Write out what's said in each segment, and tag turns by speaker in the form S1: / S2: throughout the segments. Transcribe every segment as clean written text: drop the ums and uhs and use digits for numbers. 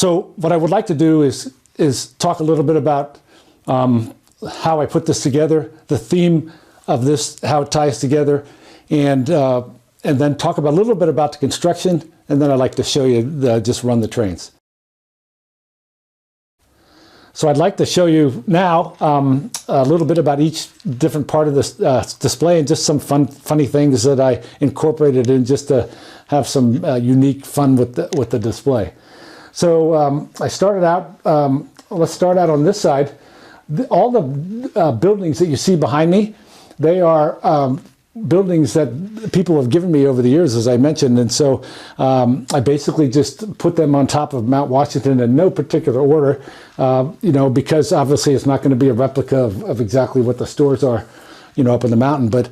S1: So what I would like to do is talk a little bit about how I put this together, the theme of this, how it ties together, and then talk about a little bit about the construction, and then I'd like to show you just run the trains. So I'd like to show you now a little bit about each different part of this display, and just some funny things that I incorporated in just to have some unique fun with the display. So I started out, let's start out on this side. All the buildings that you see behind me, they are buildings that people have given me over the years, as I mentioned, and so I basically just put them on top of Mount Washington in no particular order, you know, because obviously it's not going to be a replica of exactly what the stores are, you know, up in the mountain. But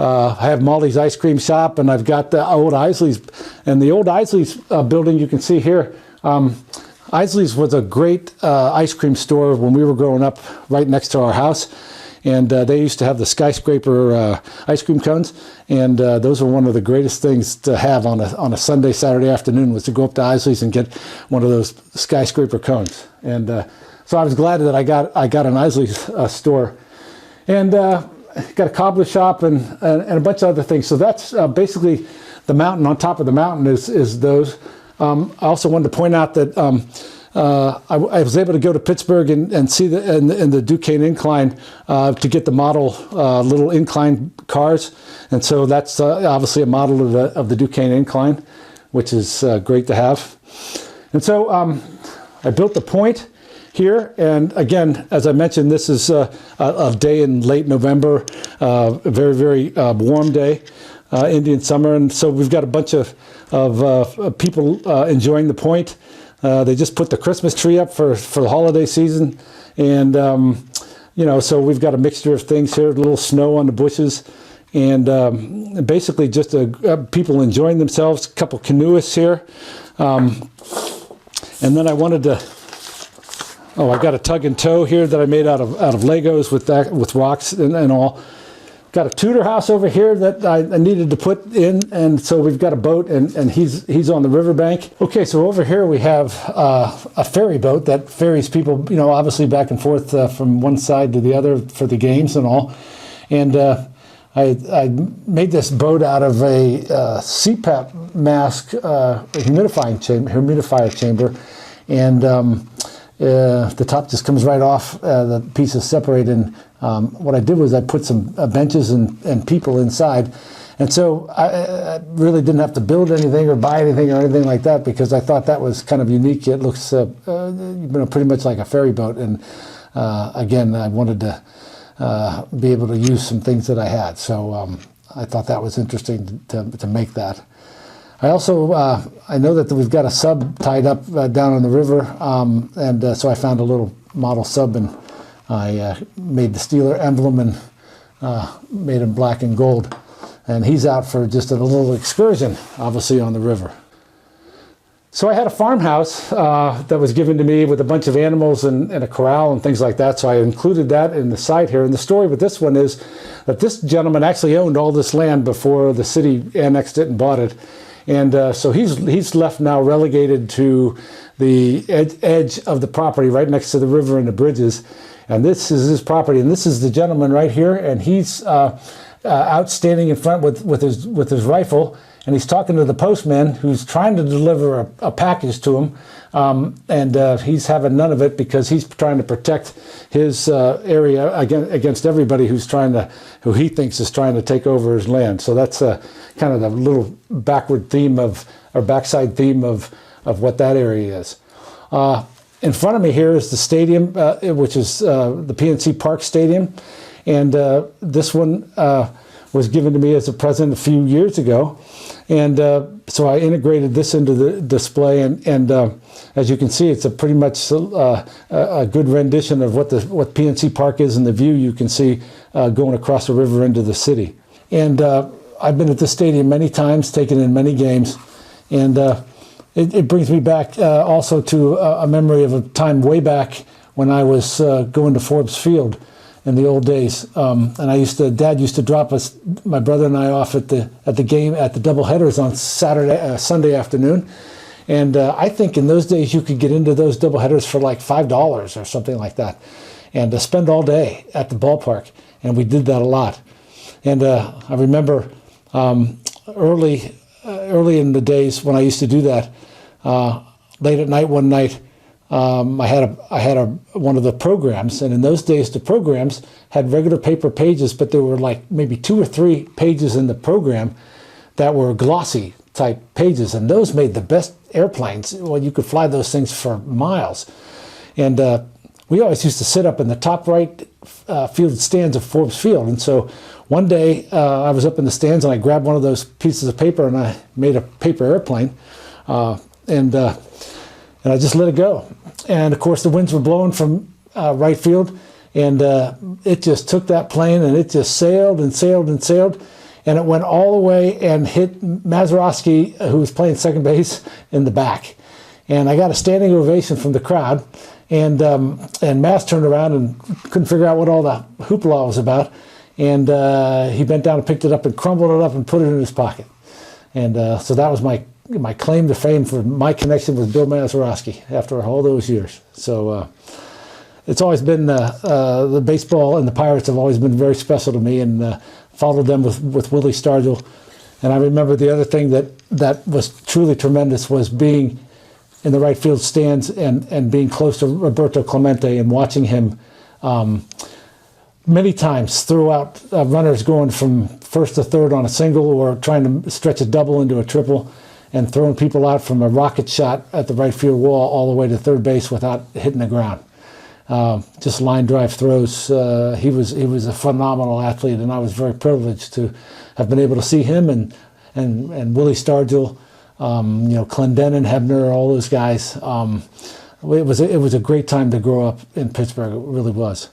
S1: I have Molly's Ice Cream Shop, and I've got the old Isley's, and the old Isley's building you can see here. Isley's was a great ice cream store when we were growing up, right next to our house. And they used to have the skyscraper ice cream cones, and those were one of the greatest things to have on a Sunday, Saturday afternoon, was to go up to Isley's and get one of those skyscraper cones. And so I was glad that I got an Isley's store, and got a cobbler shop and a bunch of other things. So that's basically the mountain. On top of the mountain is those. I also wanted to point out that I was able to go to Pittsburgh and see in the Duquesne incline to get the model little incline cars, and so that's obviously a model of the Duquesne incline, which is great to have. And so I built the point here, and again, as I mentioned, this is a day in late November, a very, very warm day, Indian summer, and so we've got a bunch of people enjoying the point. They just put the Christmas tree up for the holiday season, and you know, so we've got a mixture of things here, a little snow on the bushes, and basically just people enjoying themselves. A couple canoeists here, and then I wanted to. Oh, I've got a tug and tow here that I made out of Legos with rocks and all. Got a Tudor house over here that I needed to put in, and so we've got a boat, and he's on the riverbank. Okay, so over here we have a ferry boat that ferries people, you know, obviously back and forth from one side to the other for the games and all. And I made this boat out of a CPAP mask humidifier chamber, and the top just comes right off, the pieces separate, and what I did was I put some benches and people inside, and so I really didn't have to build anything or buy anything or anything like that, because I thought that was kind of unique. It looks you know, pretty much like a ferry boat, and again, I wanted to be able to use some things that I had, so I thought that was interesting to make that. I also, I know that we've got a sub tied up down on the river, and so I found a little model sub, and I made the Steeler emblem and made him black and gold. And he's out for just a little excursion, obviously, on the river. So I had a farmhouse that was given to me with a bunch of animals and a corral and things like that, so I included that in the site here. And the story with this one is that this gentleman actually owned all this land before the city annexed it and bought it. And so he's left now relegated to the edge of the property right next to the river and the bridges. And this is his property. And this is the gentleman right here. And he's out standing in front with his rifle. And he's talking to the postman who's trying to deliver a package to him. And he's having none of it because he's trying to protect his area against everybody who he thinks is trying to take over his land. So that's kind of the little backside theme of what that area is. In front of me here is the stadium, which is the PNC Park Stadium. And this one was given to me as a present a few years ago. And so I integrated this into the display, and as you can see, it's a pretty much a good rendition of what PNC Park is and the view you can see going across the river into the city. And I've been at this stadium many times, taken in many games, and it brings me back also to a memory of a time way back when I was going to Forbes Field in the old days, and Dad used to drop us, my brother and I, off at the game at the double headers on Sunday afternoon, And I think in those days you could get into those doubleheaders for like $5 or something like that, and spend all day at the ballpark. And we did that a lot. And I remember early in the days when I used to do that, late at night one night, I had one of the programs, and in those days the programs had regular paper pages, but there were like maybe 2 or 3 pages in the program that were glossy type pages, and those made the best airplanes. Well, you could fly those things for miles. And we always used to sit up in the top right field stands of Forbes Field. And so one day I was up in the stands and I grabbed one of those pieces of paper and I made a paper airplane, and I just let it go. And of course the winds were blowing from right field, and it just took that plane and it just sailed and sailed and sailed, and it went all the way and hit Mazeroski, who was playing second base, in the back. And I got a standing ovation from the crowd. And Maz turned around and couldn't figure out what all the hoopla was about. And he bent down and picked it up and crumbled it up and put it in his pocket. And so that was my claim to fame for my connection with Bill Mazeroski after all those years. So it's always been the baseball and the Pirates have always been very special to me, and followed them with Willie Stargell. And I remember the other thing that was truly tremendous was being in the right field stands and being close to Roberto Clemente and watching him many times throw out runners going from first to third on a single, or trying to stretch a double into a triple, and throwing people out from a rocket shot at the right field wall all the way to third base without hitting the ground. Just line drive throws. He was a phenomenal athlete, and I was very privileged to have been able to see him and Willie Stargell, Clendenin, Hebner, all those guys. It was a great time to grow up in Pittsburgh. It really was.